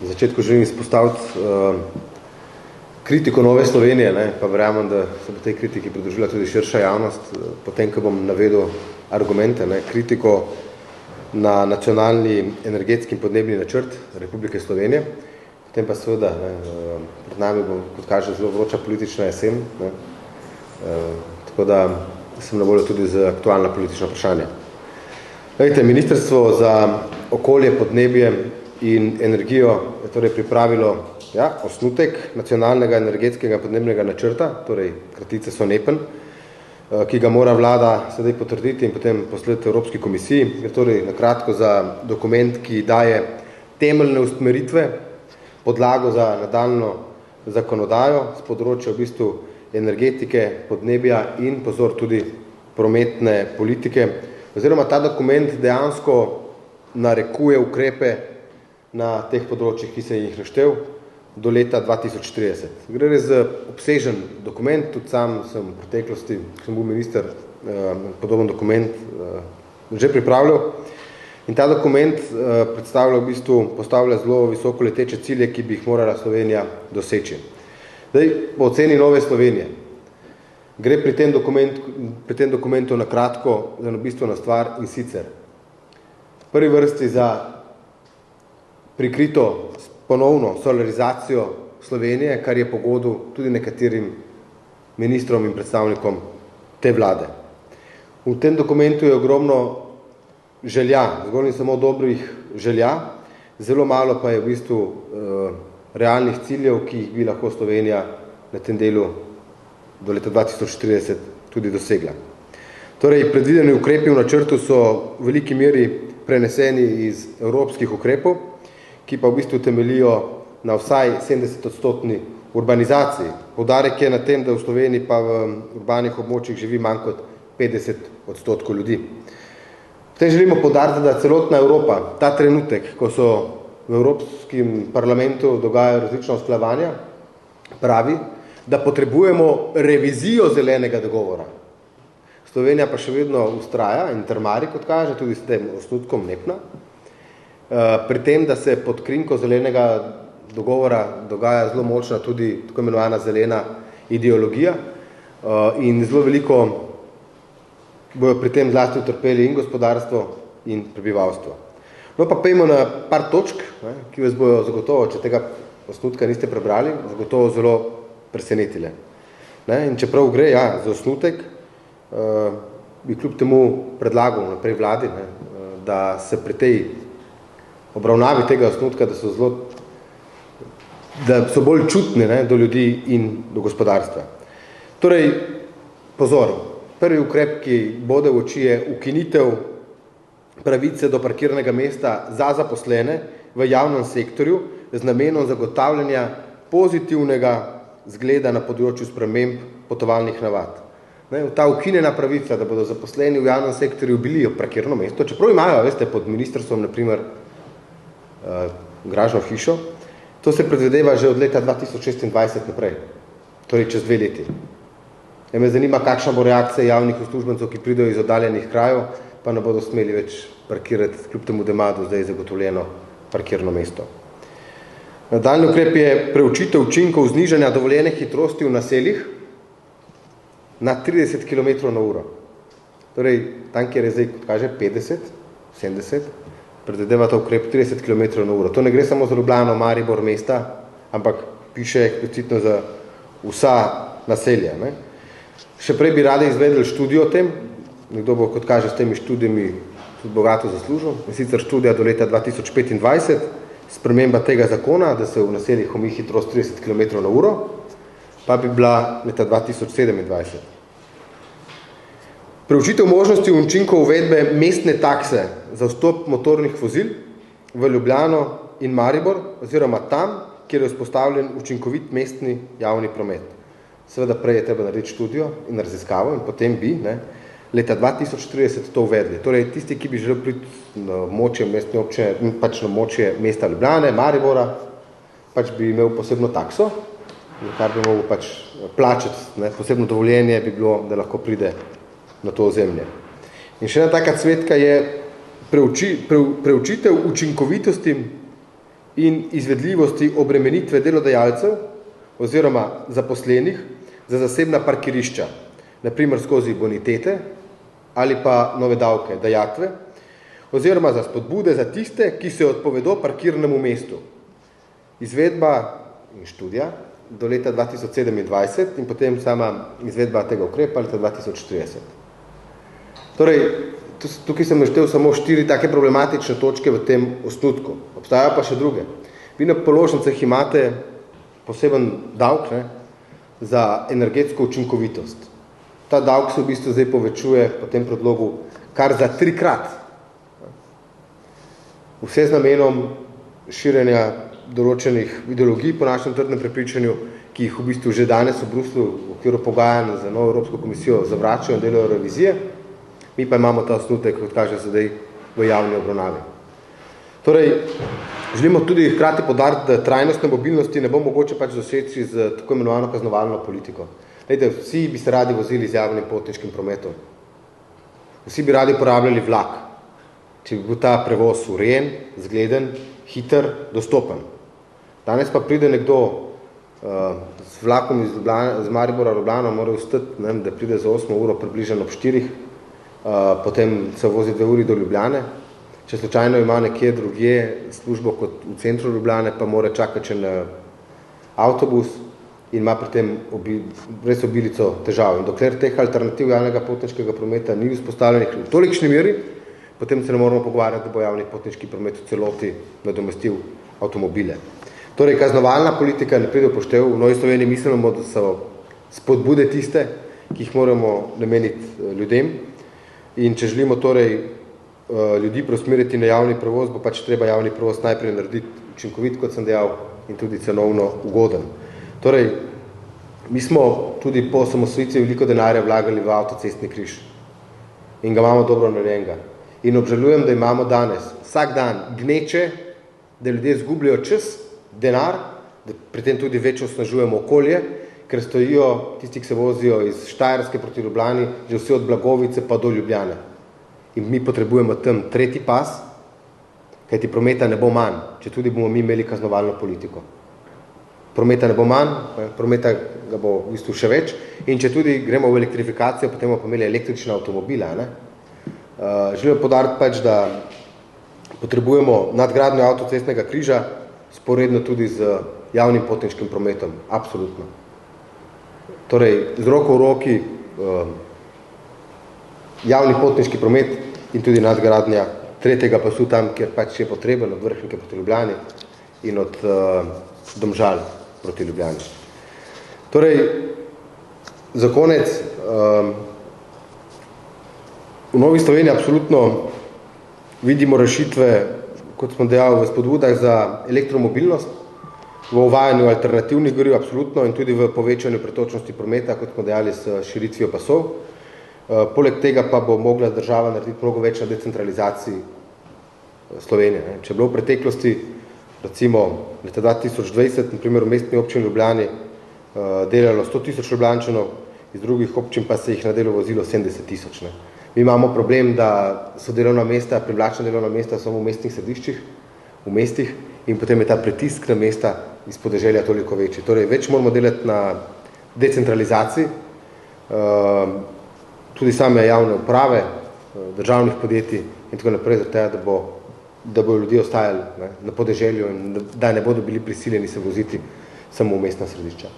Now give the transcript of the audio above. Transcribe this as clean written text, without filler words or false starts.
Na začetku želim izpostaviti kritiko Nove Slovenije, pa verjamem, da se bo tej kritiki pridružila tudi širša javnost, potem, ko bom navedel argumente, kritiko na nacionalni energetski in podnebni načrt Republike Slovenije, potem pa seveda, pred nami bo, kot kaže, zelo vroča politična jesen, tako da sem na voljo tudi za aktualna politična vprašanja. Ministrstvo za okolje, podnebje in energijo je torej pripravilo osnutek nacionalnega energetskega podnebnega načrta, torej kratice so NEPN, ki ga mora vlada sedaj potrditi in potem poslati Evropski komisiji. Je torej nakratko za dokument, ki daje temeljne usmeritve, podlago za nadaljno zakonodajo z področja v bistvu energetike, podnebja in pozor tudi prometne politike. Oziroma ta dokument dejansko narekuje ukrepe na teh področjih, ki se jih naštel, do leta 2030. Gre res za obsežen dokument, tudi sam sem v preteklosti, sem bil minister, podoben dokument že pripravljal. In ta dokument predstavlja v bistvu, postavlja zelo visoko leteče cilje, ki bi jih morala Slovenija doseči. Zdaj, po oceni Nove Slovenije, gre pri tem dokumentu na kratko za eno bistveno stvar in sicer prvi vrsti za prikrito ponovno solarizacijo Slovenije, kar je pogodu tudi nekaterim ministrom in predstavnikom te vlade. V tem dokumentu je ogromno želja, zgolj in samo dobrih želja, zelo malo pa je v bistvu realnih ciljev, ki jih bi lahko Slovenija na tem delu do leta 2040 tudi dosegla. Torej, predvideni ukrepi v načrtu so v veliki meri preneseni iz evropskih ukrepov, ki pa v bistvu temelijo na vsaj 70% urbanizaciji. Poudarek je na tem, da v Sloveniji pa v urbanih območjih živi manj kot 50% ljudi. Potem želimo poudariti, da celotna Evropa, ta trenutek, ko so v Evropskem parlamentu dogajajo različna usklajevanja, pravi, da potrebujemo revizijo zelenega dogovora. Slovenija pa še vedno vztraja in trmari, kot kaže, tudi s tem osnutkom NEPN-a, pri tem, da se pod krinko zelenega dogovora dogaja zelo močna tudi tako imenovana zelena ideologija in zelo veliko bojo pri tem zlasti utrpeli in gospodarstvo in prebivalstvo. No pa pejmo na par točk, ki vas bojo zagotovo, če tega osnutka niste prebrali, zagotovo zelo presenetile. In čeprav gre za osnutek, bi kljub temu predlagal naprej vladi, da se pri tej obravnavi tega osnutka, da so bolj čutni do ljudi in do gospodarstva. Torej, pozor, prvi ukrep, ki bode v oči, je ukinitev pravice do parkirnega mesta za zaposlene v javnem sektorju z namenom zagotavljanja pozitivnega zgleda na področju sprememb potovalnih navad. Ta ukinjena pravica, da bodo zaposleni v javnem sektorju bili parkirno mesto, čeprav imajo, pod ministrstvom, na primer, garažno hišo, to se predvideva že od leta 2026 naprej, torej čez 2 leti. Me zanima, kakšna bo reakcija javnih uslužbencev, ki pridejo iz oddaljenih krajev, pa ne bodo smeli več parkirati, kljub temu, da ima do zdaj zagotovljeno parkirno mesto. Nadaljnji ukrep je preučitev učinkov znižanja dovoljene hitrosti v naseljih na 30 km/h. Torej, tam, kjer je zdaj, kot kaže, 50, 70, predvideva ta ukrep 30 km/h. To ne gre samo za Ljubljano, Maribor, mesta, ampak piše eksplicitno za vsa naselja. Še prej bi radi izvedeli študijo o tem, nekdo bo, kot kaže, s temi študijami tudi bogato zaslužil, in sicer študija do leta 2025, sprememba tega zakona, da se v naseljih omeji hitrost 30 km/h, pa bi bila leta 2027. Preučitev možnosti učinkov uvedbe mestne takse za vstop motornih vozil v Ljubljano in Maribor, oziroma tam, kjer je vzpostavljen učinkovit mestni javni promet. Seveda prej je treba narediti študijo in raziskavo in potem bi leta 2030 to uvedli. Torej, tisti, ki bi želel priti na območje mestne občine, pač na območje mesta Ljubljane, Maribora, pač bi imel posebno takso, kar bi mogel pač plačati, posebno dovoljenje bi bilo, da lahko pride na to ozemlje. In še ena taka cvetka je preučitev učinkovitosti in izvedljivosti obremenitve delodajalcev oziroma zaposlenih za zasebna parkirišča, naprimer skozi bonitete ali pa nove davke, dajatve, oziroma za spodbude za tiste, ki se odpovedo parkirnemu mestu. Izvedba in študija do leta 2027 in potem sama izvedba tega ukrepa leta 2030. Torej, tukaj sem naštel samo 4 take problematične točke v tem osnutku. Obstajajo pa še druge. Vi na položnicah imate poseben davk, ne, za energetsko učinkovitost. Ta davk se v bistvu zdaj povečuje po tem predlogu kar za 3-krat. Vse z namenom širjenja določenih ideologij po našem trdnem prepričanju, ki jih v bistvu že danes v Bruslju v okviru pogajanj za novo Evropsko komisijo zavračajo in delajo revizije, mi pa imamo ta osnutek, kot kaže zdaj, v javni obravnavi. Torej, želimo tudi hkrati poudariti, da trajnostne mobilnosti ne bo mogoče pač doseči z tako imenovano kaznovalno politiko. Glejte, vsi bi se radi vozili z javnim potniškim prometom. Vsi bi radi uporabljali vlak, če bi bil ta prevoz urejen, zgleden, hiter, dostopen. Danes pa pride nekdo z vlakom iz Maribora Ljubljano, mora vstati, ne vem, da pride za 8 uro, približno ob 4, potem se vozi 2 uri do Ljubljane. Če slučajno ima nekje drugje službo kot v centru Ljubljane, pa mora čakati na avtobus in ima pri tem res obilico težav. In dokler teh alternativ javnega potniškega prometa ni vzpostavljenih v tolikšni meri, potem se ne moramo pogovarjati, da bo javni potniški promet v celoti nadomestil avtomobile. Torej, kaznovalna politika ne pride v poštev. V Novi Sloveniji mislimo, da so spodbude tiste, ki jih moramo nameniti ljudem. In če želimo torej ljudi preusmeriti na javni prevoz, bo pač treba javni prevoz najprej narediti učinkovit, kot sem dejal, in tudi cenovno ugoden. Torej, mi smo tudi po osamosvojitvi veliko denarja vlagali v avtocestni križ in ga imamo dobro narejenega. In obžalujem, da imamo danes vsak dan gneče, da ljudje izgubljajo čas, denar, da pri tem tudi več osnažujemo okolje, ker stojijo tisti, ki se vozijo iz Štajerske proti Ljubljani, že vsi od Blagovice pa do Ljubljane. In mi potrebujemo tam 3. pas, kajti prometa ne bo manj, če tudi bomo mi imeli kaznovalno politiko. Prometa ne bo manj, prometa ga bo v bistvu še več, in če tudi gremo v elektrifikacijo, potem bomo imeli električne avtomobile. Želim poudariti pač, da potrebujemo nadgradnjo avtocestnega križa, sporedno tudi z javnim potniškim prometom. Absolutno. Torej, z roko v roki javni potniški promet in tudi nadgradnja 3. pasu tam, kjer pač je potreben, od Vrhnike proti Ljubljani in od Domžal proti Ljubljani. Torej, za konec, v Novi Sloveniji absolutno vidimo rešitve, kot smo dejali, v spodbudah za elektromobilnost, v uvajanju alternativnih goriv absolutno in tudi v povečanju pretočnosti prometa, kot smo dejali, s širitvijo pasov. Poleg tega pa bo mogla država narediti mnogo več na decentralizaciji Slovenije. Če je bilo v preteklosti, recimo leta 2020, na primer v mestni občini Ljubljani, delalo 100.000 Ljubljančanov, iz drugih občin pa se jih na delo vozilo 70.000. Mi imamo problem, da so delovna mesta, privlačna delovna mesta samo v mestnih središčih, v mestih, in potem je ta pritisk na mesta iz podeželja toliko večji. Torej, več moramo delati na decentralizaciji, tudi same javne uprave, državnih podjetij in tako naprej, da bodo ljudje ostajali na podeželju in da ne bodo bili prisiljeni se voziti samo v mestna središča.